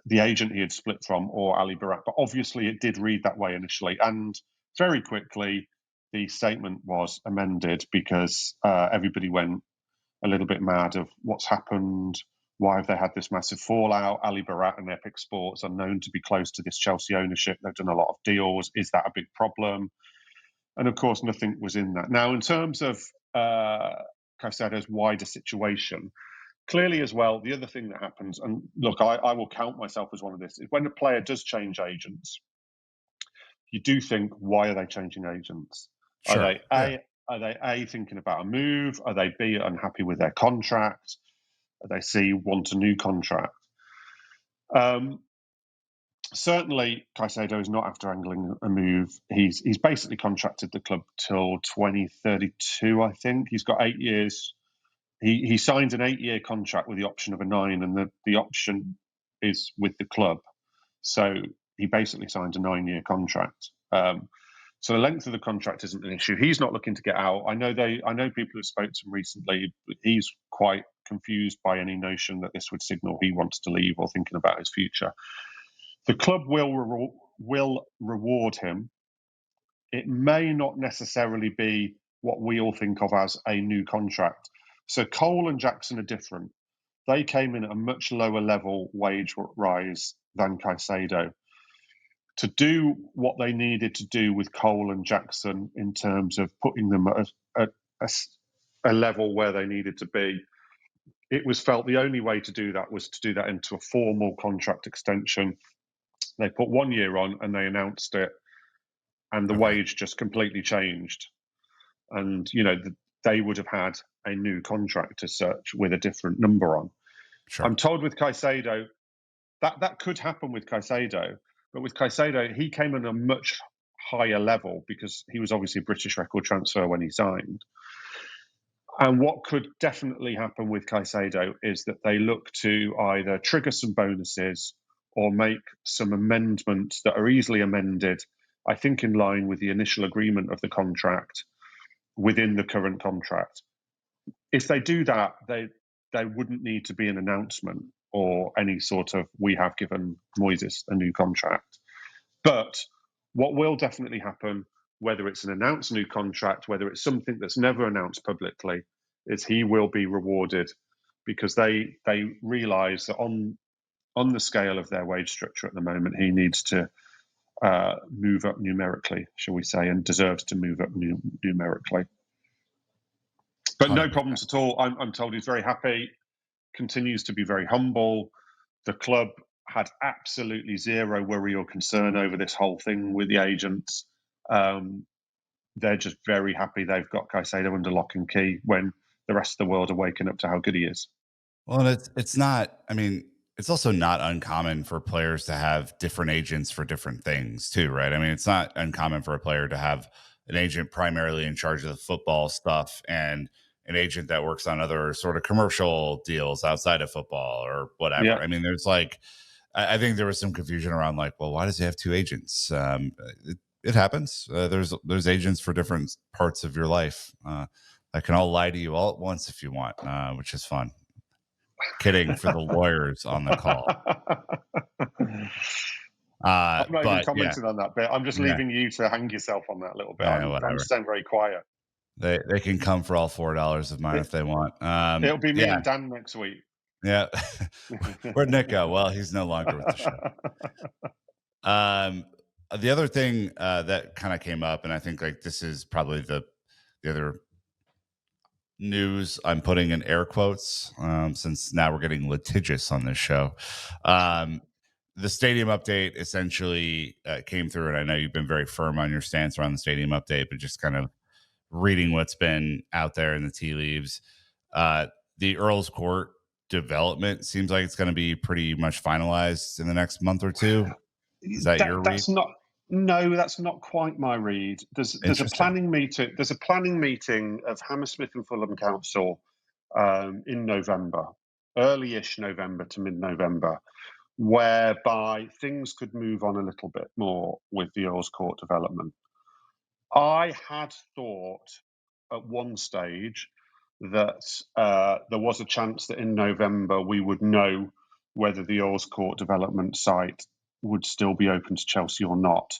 the agent he had split from or Ali Barat, but obviously it did read that way initially. And very quickly, the statement was amended because everybody went a little bit mad of what's happened. Why have they had this massive fallout? Ali Barat and Epic Sports are known to be close to this Chelsea ownership. They've done a lot of deals. Is that a big problem? And of course, nothing was in that. Now, in terms of Caicedo's wider situation, clearly as well, the other thing that happens, and look, I will count myself as one of this, is when a player does change agents, you do think, why are they changing agents? Are Sure. they Yeah. A, thinking about a move? Are they B, unhappy with their contract? they see want a new contract. Certainly, Caicedo is not after angling a move. He's basically contracted the club till 2032, I think. He's got 8 years. He signed an 8-year contract with the option of a 9, and the option is with the club. So he basically signed a 9-year contract. So the length of the contract isn't an issue. He's not looking to get out. I know people who spoke to him recently. He's quite confused by any notion that this would signal he wants to leave or thinking about his future. The club will reward him. It may not necessarily be what we all think of as a new contract. So Cole and Jackson are different. They came in at a much lower level wage rise than Caicedo. To do what they needed to do with Cole and Jackson in terms of putting them at a level where they needed to be, it was felt the only way to do that was to do that into a formal contract extension. They put 1 year on and they announced it, and the wage just completely changed. And, they would have had a new contract as such with a different number on. Sure. I'm told with Caicedo, that could happen with Caicedo, but with Caicedo, he came in a much higher level because he was obviously a British record transfer when he signed. And what could definitely happen with Caicedo is that they look to either trigger some bonuses or make some amendments that are easily amended, I think in line with the initial agreement of the contract within the current contract. If they do that, they wouldn't need to be an announcement or any sort of, we have given Moises a new contract. But what will definitely happen, whether it's an announced new contract, whether it's something that's never announced publicly, is he will be rewarded because they realise that on the scale of their wage structure at the moment, he needs to move up numerically, shall we say, and deserves to move up numerically. But no problems at all. I'm told he's very happy, continues to be very humble. The club had absolutely zero worry or concern over this whole thing with the agents. They're just very happy they've got Caicedo under lock and key when the rest of the world are waking up to how good he is. Well, and it's not, I mean, it's also not uncommon for players to have different agents for different things too, right? I mean, it's not uncommon for a player to have an agent primarily in charge of the football stuff and an agent that works on other sort of commercial deals outside of football or whatever. Yeah. I mean, there's like, I think there was some confusion around like, well, why does he have two agents? It happens. There's agents for different parts of your life that can all lie to you all at once if you want, which is fun. Kidding for the lawyers on the call. I'm not even commenting on that bit. I'm just leaving you to hang yourself on that a little bit. I'm staying very quiet. They can come for all $4 of mine if they want. It'll be me and Dan next week. Yeah. Where'd Nick go? Well, he's no longer with the show. The other thing that kind of came up, and I think like this is probably the other news I'm putting in air quotes since now we're getting litigious on this show. The stadium update essentially came through, and I know you've been very firm on your stance around the stadium update, but just kind of reading what's been out there in the tea leaves. The Earl's Court development seems like it's going to be pretty much finalized in the next month or two. Is that your read? No, that's not quite my read. There's a planning meeting. There's a planning meeting of Hammersmith and Fulham Council in November, early-ish November to mid-November, whereby things could move on a little bit more with the Earl's Court development. I had thought at one stage that there was a chance that in November we would know whether the Earl's Court development site would still be open to Chelsea or not.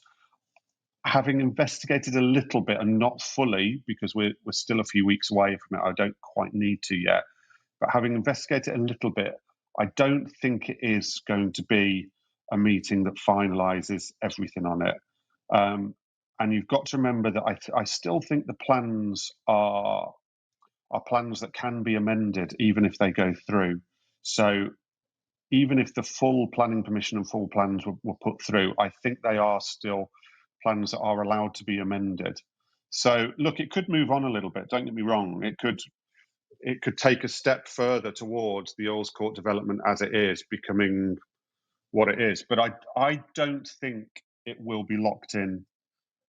Having investigated a little bit and not fully, because we're still a few weeks away from it, I don't quite need to yet, but having investigated a little bit, I don't think it is going to be a meeting that finalises everything on it. And you've got to remember that I still think the plans are plans that can be amended even if they go through. So even if the full planning permission and full plans were put through, I think they are still plans that are allowed to be amended. So look, it could move on a little bit. Don't get me wrong. it could take a step further towards the Earls Court development as it is becoming what it is. But I don't think it will be locked in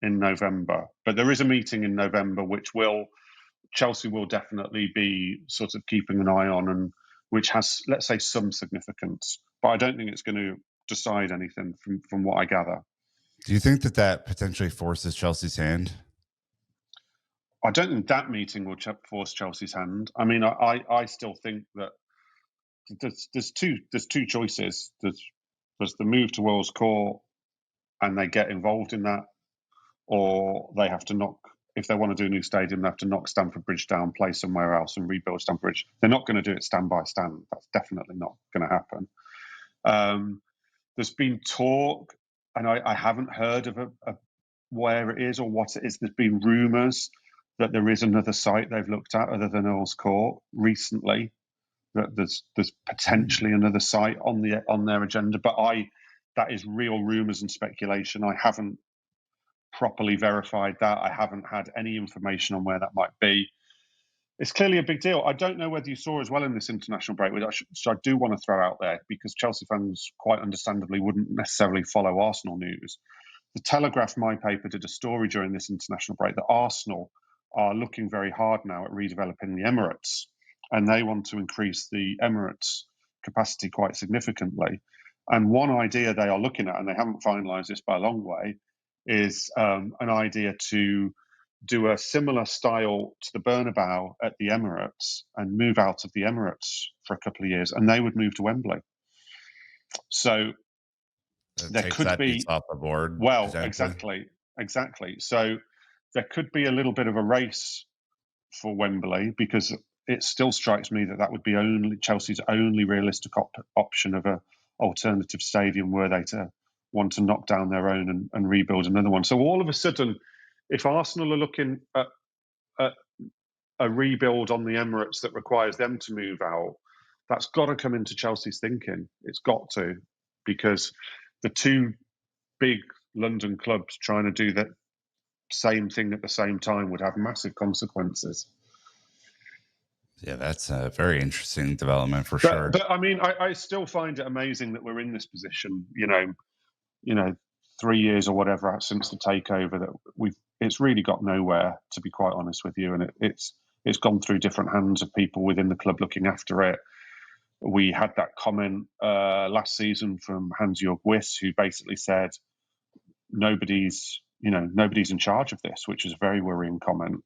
November. But there is a meeting in November which Chelsea will definitely be sort of keeping an eye on, and which has, let's say, some significance. But I don't think it's going to decide anything from what I gather. Do you think that potentially forces Chelsea's hand? I don't think that meeting will force Chelsea's hand. I mean, I still think that there's two choices. There's the move to World's Court, and they get involved in that, or they have to knock. If they want to do a new stadium, they have to knock Stamford Bridge down, play somewhere else, and rebuild Stamford Bridge. They're not going to do it stand by stand. That's definitely not going to happen. There's been talk, and I haven't heard of where it is or what it is. There's been rumours that there is another site they've looked at other than Earls Court recently. That there's potentially another site on their agenda, but that is real rumours and speculation. I haven't properly verified that. I haven't had any information on where that might be. It's clearly a big deal. I don't know whether you saw as well in this international break, which I do want to throw out there because Chelsea fans quite understandably wouldn't necessarily follow Arsenal news. The Telegraph, my paper, did a story during this international break that Arsenal are looking very hard now at redeveloping the Emirates, and they want to increase the Emirates capacity quite significantly. And one idea they are looking at, and they haven't finalised this by a long way, is an idea to do a similar style to the Bernabeu at the Emirates and move out of the Emirates for a couple of years, and they would move to Wembley. So there could that be piece off the board. well, exactly. So there could be a little bit of a race for Wembley because it still strikes me that would be only Chelsea's only realistic option of a alternative stadium were they to want to knock down their own and rebuild another one. So all of a sudden, if Arsenal are looking at a rebuild on the Emirates that requires them to move out, that's got to come into Chelsea's thinking. It's got to, because the two big London clubs trying to do the same thing at the same time would have massive consequences. Yeah, that's a very interesting development for sure. But I mean, I still find it amazing that we're in this position. You know, 3 years or whatever since the takeover, that it's really got nowhere, to be quite honest with you, and it's gone through different hands of people within the club looking after it. We had that comment last season from Hans-Jörg Wyss, who basically said nobody's in charge of this, which is a very worrying comment.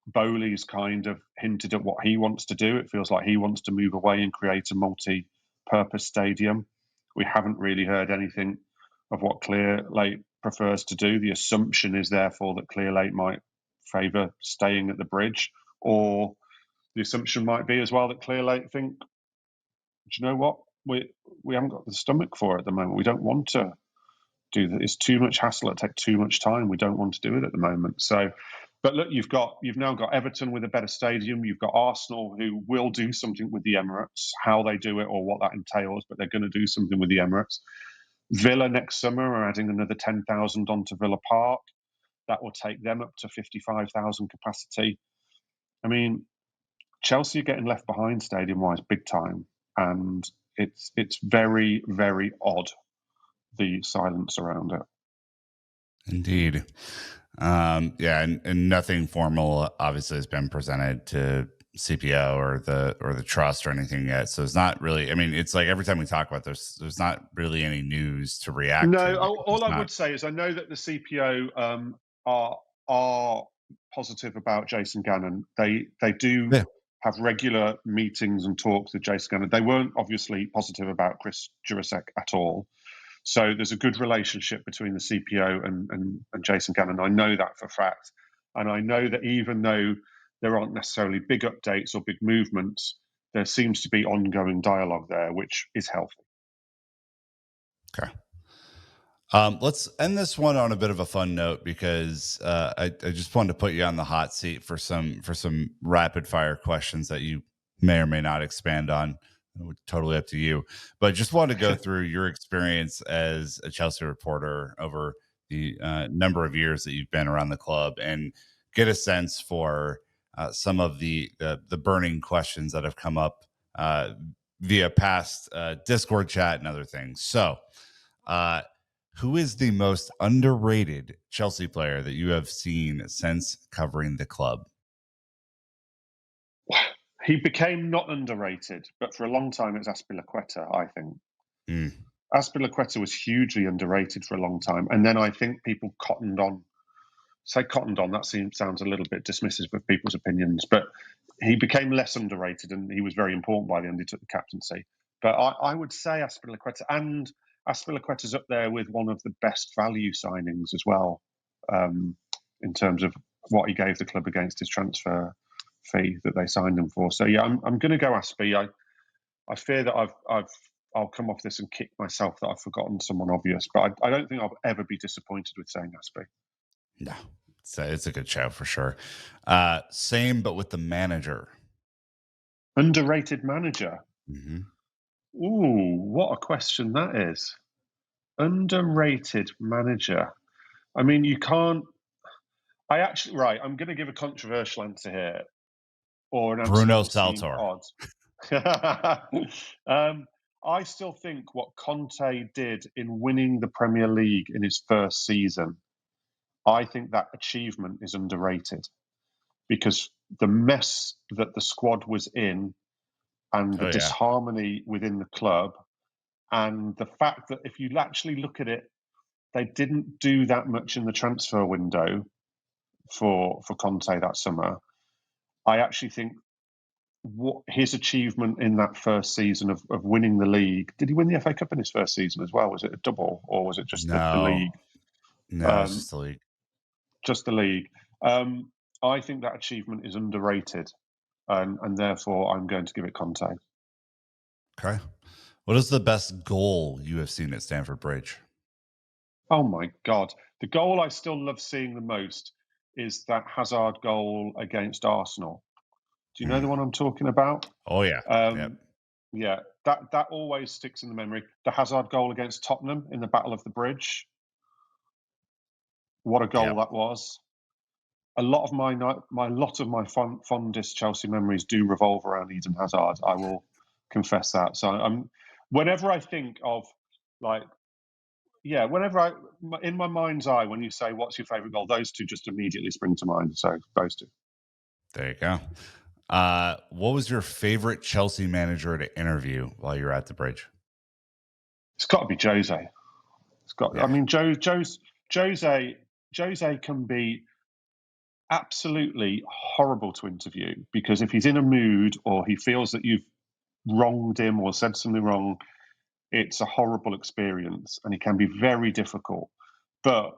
Bowley's kind of hinted at what he wants to do. It feels like he wants to move away and create a multi-purpose stadium. We haven't really heard anything of what Clearlake prefers to do. The assumption is therefore that Clearlake might favour staying at the Bridge, or the assumption might be as well that Clearlake think, do you know what, we haven't got the stomach for it at the moment. We don't want to do that. It's too much hassle. It takes too much time. We don't want to do it at the moment. So, but look, you've now got Everton with a better stadium. You've got Arsenal, who will do something with the Emirates. How they do it or what that entails, but they're going to do something with the Emirates. Villa next summer are adding another 10,000 onto Villa Park. That will take them up to 55,000 capacity. I mean, Chelsea are getting left behind stadium-wise big time, and it's very, very odd, the silence around it. Indeed. Yeah, and nothing formal obviously has been presented to CPO or the trust or anything yet. So it's not really. I mean, it's like every time we talk about this, there's not really any news to react to. No, all I would say is I know that the CPO are positive about Jason Gannon. They do have regular meetings and talks with Jason Gannon. They weren't obviously positive about Chris Jurasek at all. So there's a good relationship between the CPO and Jason Gannon. I know that for a fact. And I know that even though there aren't necessarily big updates or big movements, there seems to be ongoing dialogue there, which is healthy. Okay. Let's end this one on a bit of a fun note, because I just wanted to put you on the hot seat for some rapid fire questions that you may or may not expand on. Totally up to you, but just wanted to go through your experience as a Chelsea reporter over the number of years that you've been around the club and get a sense for some of the burning questions that have come up via past Discord chat and other things. So, uh, who is the most underrated Chelsea player that you have seen since covering the club? He became not underrated, but for a long time it's Azpilicueta, I think. Mm. Azpilicueta was hugely underrated for a long time, and then I think people cottoned on. Say cottoned on, that sounds a little bit dismissive of people's opinions, but he became less underrated and he was very important by the end. He took the captaincy. But I would say Azpilicueta, and Azpilicueta's up there with one of the best value signings as well, in terms of what he gave the club against his transfer fee that they signed him for. So yeah, I'm going to go Aspi. I fear that I'll come off this and kick myself that I've forgotten someone obvious, but I don't think I'll ever be disappointed with saying Aspi. No, it's a good shout for sure. Same, but with the manager. Underrated manager. Mm-hmm. Ooh, what a question that is. Underrated manager. I mean, you can't. Right, I'm going to give a controversial answer here, or an answer that Bruno will seem Saltor. odd. I still think what Conte did in winning the Premier League in his first season, I think that achievement is underrated because the mess that the squad was in and the Oh yeah, disharmony within the club, and the fact that if you actually look at it, they didn't do that much in the transfer window for Conte that summer. I actually think what his achievement in that first season of winning the league, did he win the FA Cup in his first season as well? Was it a double or was it just the no, league? no, it's Um, just the league. just the league. I think that achievement is underrated, and therefore I'm going to give it Conte. Okay. What is the best goal you have seen at Stamford Bridge? Oh my God. The goal I still love seeing the most is that Hazard goal against Arsenal. Do you know the Mm. one I'm talking about? Oh yeah, yep, Um, yeah, that always sticks in the memory. The Hazard goal against Tottenham in the Battle of the Bridge. What a goal yep. that was. A lot of my fondest Chelsea memories do revolve around Eden Hazard. I will confess that. So whenever I think of like whenever in my mind's eye, when you say what's your favourite goal, those two just immediately spring to mind. So those two. There you go. What was your favorite Chelsea manager to interview while you were at the bridge? It's got to be Jose. It's got. I Yeah, mean, Jose. Jose can be absolutely horrible to interview because if he's in a mood or he feels that you've wronged him or said something wrong, it's a horrible experience and it can be very difficult. But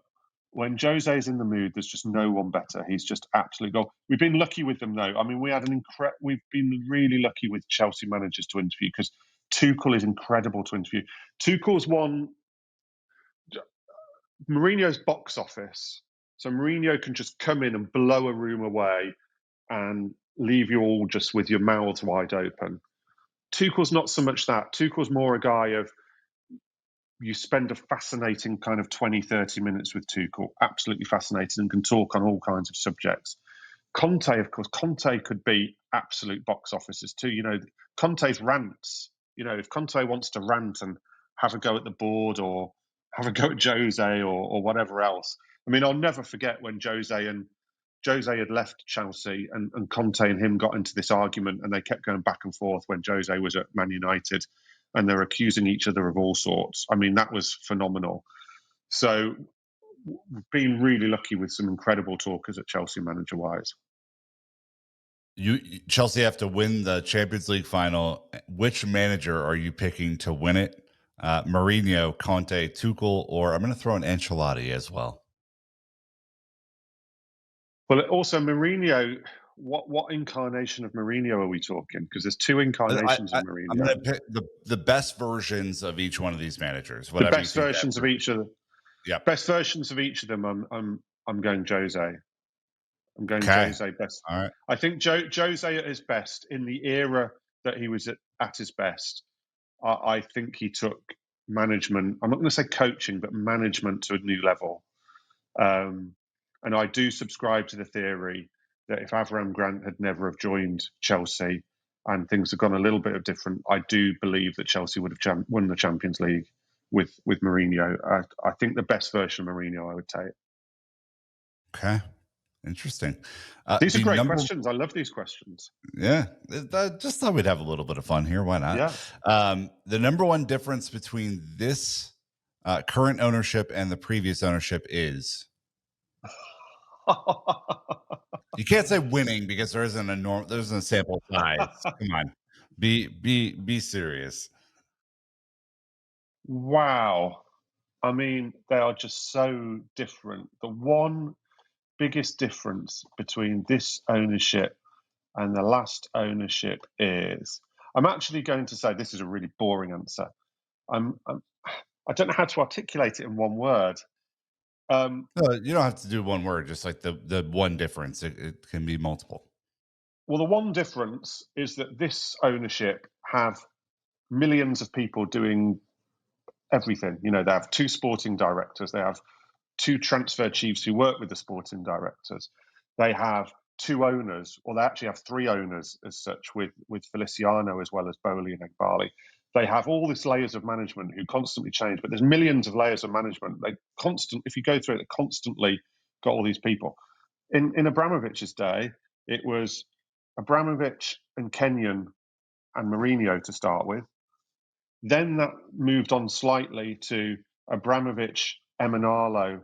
when Jose's in the mood, there's just no one better. He's just absolutely gold. We've been lucky with them though. I mean, we've been really lucky with Chelsea managers to interview because Tuchel is incredible to interview. Tuchel's won Mourinho's box office. So Mourinho can just come in and blow a room away and leave you all just with your mouths wide open. Tuchel's not so much that. Tuchel's more a guy of you spend a fascinating kind of 20, 30 minutes with Tuchel, absolutely fascinating, and can talk on all kinds of subjects. Conte, of course, Conte could be absolute box offices too. You know, Conte's rants, you know, if Conte wants to rant and have a go at the board or have a go at Jose or whatever else. I mean, I'll never forget when Jose had left Chelsea and Conte and him got into this argument and they kept going back and forth when Jose was at Man United and they're accusing each other of all sorts. I mean, that was phenomenal. So we've been really lucky with some incredible talkers at Chelsea manager wise. Chelsea have to win the Champions League final. Which manager are you picking to win it? Mourinho, Conte, Tuchel, or I'm going to throw in Ancelotti as well. Well, also Mourinho. What incarnation of Mourinho are we talking? Because there's two incarnations of I'm going Mourinho. to pick the best versions of each one of these managers. The Whatever you best think that. versions of each of them. Yep. Best versions of each of them. I'm going Jose. I'm going Okay. Jose best. All right. I think Jose at his best in the era that he was at his best. I think he took management. I'm not going to say coaching, but management to a new level. And I do subscribe to the theory that if Avram Grant had never have joined Chelsea and things had gone a little bit of different, I do believe that Chelsea would have won the Champions League with Mourinho. I think the best version of Mourinho I would take. Okay. Interesting. These are The great number questions. I love these questions. Yeah, just thought we'd have a little bit of fun here. Why not? Yeah. The number one difference between this current ownership and the previous ownership is you can't say winning because there isn't a there isn't a sample size. Come on, be serious. Wow. I mean, they are just so different. The one biggest difference between this ownership and the last ownership is I'm actually going to say this is a really boring answer. I'm I don't know how to articulate it in one word. You don't have to do one word, just like the one difference. It can be multiple. Well, the one difference is that this ownership have millions of people doing everything. You know, they have two sporting directors, they have two transfer chiefs who work with the sporting directors, they have two owners, or they actually have three owners as such, with Feliciano as well as Bowley and Egbali. They have all these layers of management who constantly change, but there's millions of layers of management. If you go through it, they constantly got all these people. In Abramovich's day, it was Abramovich and Kenyon and Mourinho to start with. Then that moved on slightly to Abramovich, Emanalo,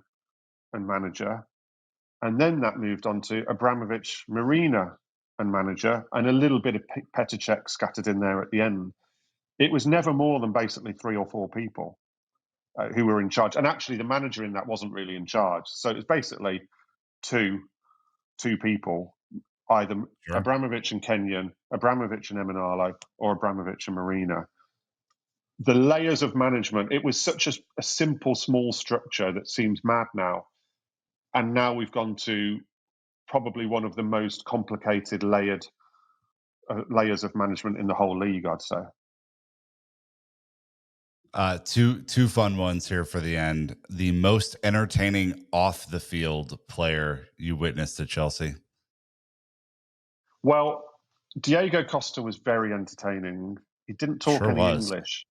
and manager. And then that moved on to Abramovich, Marina, and manager, and a little bit of Petacek scattered in there at the end. It was never more than basically three or four people who were in charge. And actually, the manager in that wasn't really in charge. So it was basically two people, either Sure. Abramovich and Kenyon, Abramovich and Emanalo, or Abramovich and Marina. The layers of management, it was such a simple, small structure that seems mad now. And now we've gone to probably one of the most complicated layers of management in the whole league, I'd say. Two fun ones here for the end. The most entertaining off the field player you witnessed at Chelsea. Well, Diego Costa was very entertaining. He didn't talk Sure any was. English.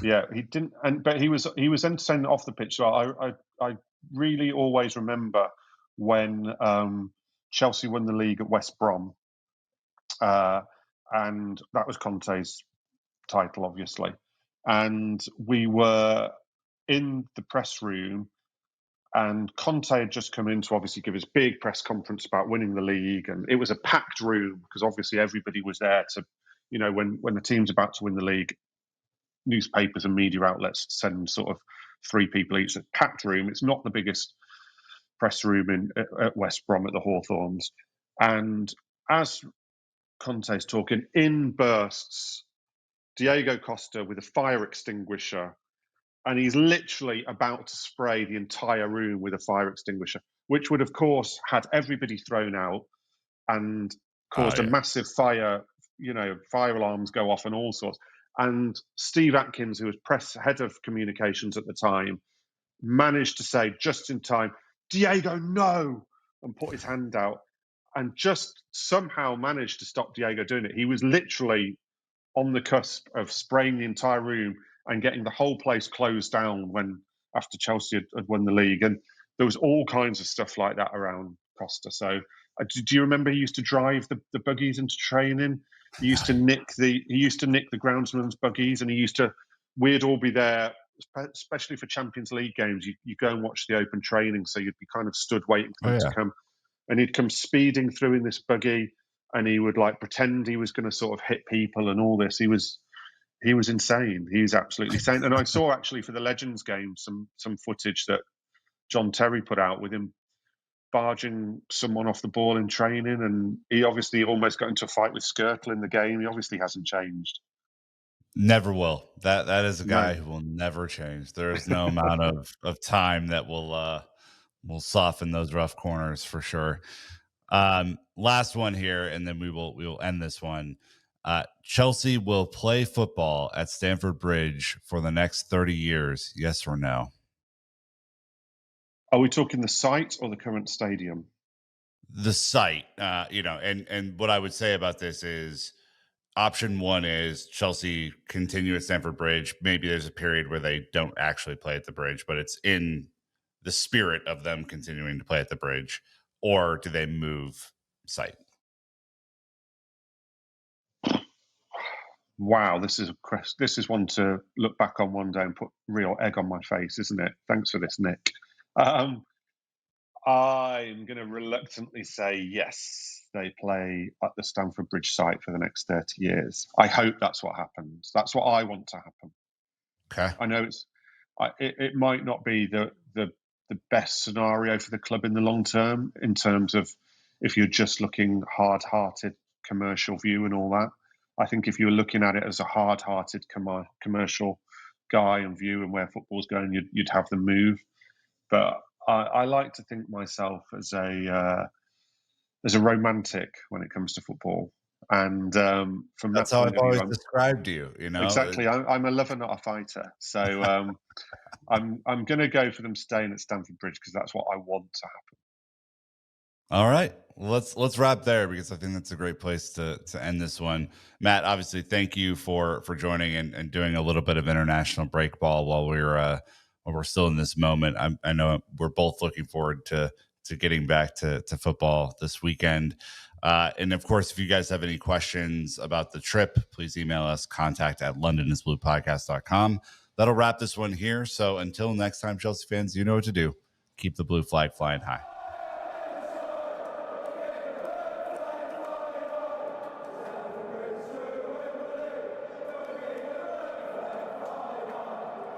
Yeah, he didn't, but he was entertaining off the pitch. So I really always remember when Chelsea won the league at West Brom, and that was Conte's title, obviously. And we were in the press room, and Conte had just come in to obviously give his big press conference about winning the league, and it was a packed room because obviously everybody was there to, you know, when the team's about to win the league, newspapers and media outlets send sort of three people each. It's a packed room. It's not the biggest press room at West Brom at the Hawthorns. And as Conte's talking, in bursts Diego Costa with a fire extinguisher, and he's literally about to spray the entire room with a fire extinguisher, which would, of course, had everybody thrown out and Oh caused a yeah. massive fire. You know, fire alarms go off and all sorts. And Steve Atkins, who was head of communications at the time, managed to say just in time, "Diego, no!" and put his hand out, and just somehow managed to stop Diego doing it. He was literally on the cusp of spraying the entire room and getting the whole place closed down when after Chelsea had won the league. And there was all kinds of stuff like that around Costa. So do you remember he used to drive the buggies into training? He used to nick the groundsman's buggies, and we'd all be there, especially for Champions League games. You go and watch the open training, so you'd be kind of stood waiting for Oh them to yeah. come, and he'd come speeding through in this buggy, and he would like pretend he was going to sort of hit people and all this. He was insane. He was absolutely insane. And I saw actually for the Legends game some footage that John Terry put out with him barging someone off the ball in training, and he obviously almost got into a fight with Skirtle in the game. He obviously hasn't changed. Never will. That is a No. guy who will never change. There is no amount of time that will soften those rough corners for sure. Last one here, and then we will end this one. Chelsea will play football at Stamford Bridge for the next 30 years. Yes or no? Are we talking the site or the current stadium? the site, and what I would say about this is option one is Chelsea continue at Stamford Bridge. Maybe there's a period where they don't actually play at the bridge, but it's in the spirit of them continuing to play at the bridge. Or do they move site? Wow, this is one to look back on one day and put real egg on my face, isn't it? Thanks for this, Nick. I'm going to reluctantly say yes. They play at the Stamford Bridge site for the next 30 years. I hope that's what happens. That's what I want to happen. Okay. I know it might not be the best scenario for the club in the long term in terms of if you're just looking hard-hearted commercial view and all that. I think if you're looking at it as a hard-hearted commercial guy and view and where football's going, you'd have them move. But I like to think myself as a romantic when it comes to football, and from that That's how point I've of view, always described you. exactly. I'm a lover, not a fighter. So I'm going to go for them staying at Stamford Bridge because that's what I want to happen. All right. Well, let's wrap there because I think that's a great place to end this one. Matt, obviously, thank you for joining and doing a little bit of international break ball while we're still in this moment. I know we're both looking forward to getting back to football this weekend. And of course, if you guys have any questions about the trip, please email us contact@londonisbluepodcast.com. That'll wrap this one here. So until next time, Chelsea fans, you know what to do. Keep the blue flag flying high.